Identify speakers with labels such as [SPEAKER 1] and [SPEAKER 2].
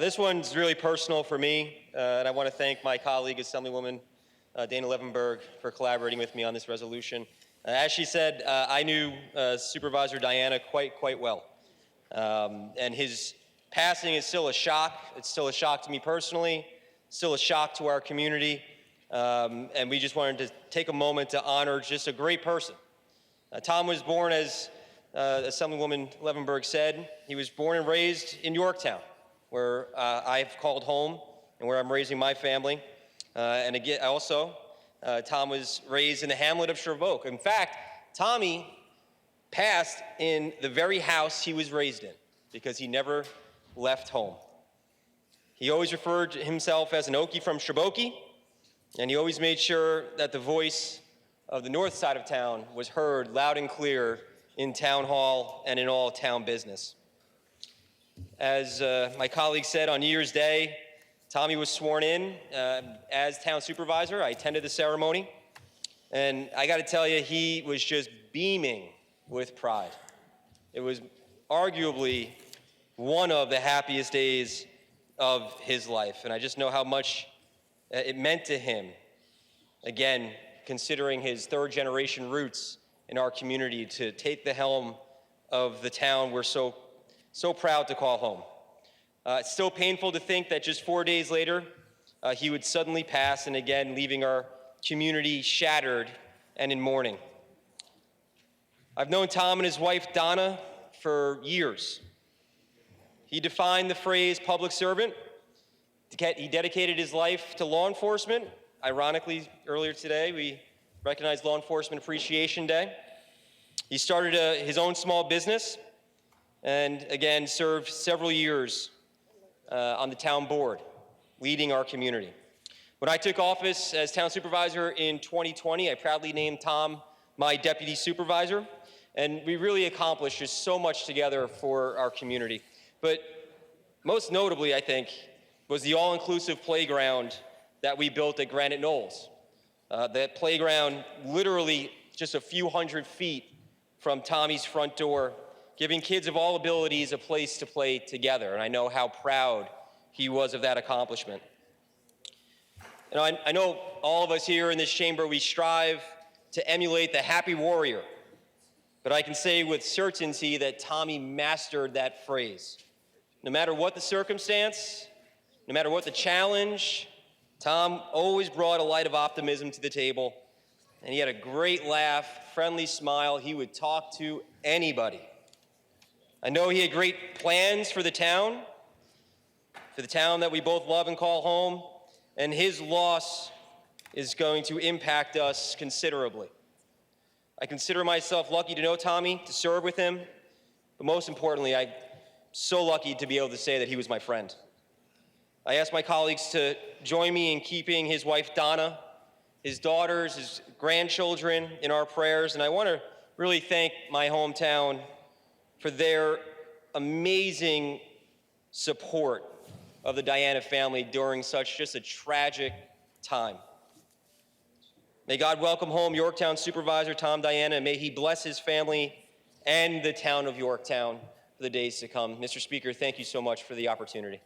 [SPEAKER 1] This one's really personal for me, and I want to thank my colleague, Assemblywoman Dana Levenberg, for collaborating with me on this resolution. As she said, I knew Supervisor Diana quite well, and his passing is still a shock. It's still a shock to me personally, still a shock to our community, and we just wanted to take a moment to honor just a great person. Tom was born, as Assemblywoman Levenberg said, he was born and raised in Yorktown, where I've called home and where I'm raising my family. And again, also, Tom was raised in the hamlet of Shervoke. In fact, Tommy passed in the very house he was raised in because he never left home. He always referred to himself as an Okie from Shervoke, and he always made sure that the voice of the north side of town was heard loud and clear in town hall and in all town business. As my colleague said, on New Year's Day, Tommy was sworn in as town supervisor. I attended the ceremony, and I got to tell you, he was just beaming with pride. It was arguably one of the happiest days of his life, and I just know how much it meant to him, again, considering his third-generation roots in our community, to take the helm of the town we're so proud to call home. It's still painful to think that just 4 days later, he would suddenly pass, and again, leaving our community shattered and in mourning. I've known Tom and his wife, Donna, for years. He defined the phrase public servant. He dedicated his life to law enforcement. Ironically, earlier today, we recognized Law Enforcement Appreciation Day. He started his own small business, and again, served several years on the town board, leading our community. When I took office as town supervisor in 2020, I proudly named Tom my deputy supervisor, and we really accomplished just so much together for our community. But most notably, I think, was the all-inclusive playground that we built at Granite Knolls. That playground literally just a few hundred feet from Tommy's front door, giving kids of all abilities a place to play together. And I know how proud he was of that accomplishment. And I know all of us here in this chamber, we strive to emulate the happy warrior. But I can say with certainty that Tommy mastered that phrase. No matter what the circumstance, no matter what the challenge, Tom always brought a light of optimism to the table. And he had a great laugh, friendly smile. He would talk to anybody. I know he had great plans for the town that we both love and call home, and his loss is going to impact us considerably. I consider myself lucky to know Tommy, to serve with him, but most importantly, I'm so lucky to be able to say that he was my friend. I ask my colleagues to join me in keeping his wife Donna, his daughters, his grandchildren in our prayers, and I want to really thank my hometown for their amazing support of the Diana family during such just a tragic time. May God welcome home Yorktown Supervisor Tom Diana, and may he bless his family and the town of Yorktown for the days to come. Mr. Speaker, thank you so much for the opportunity.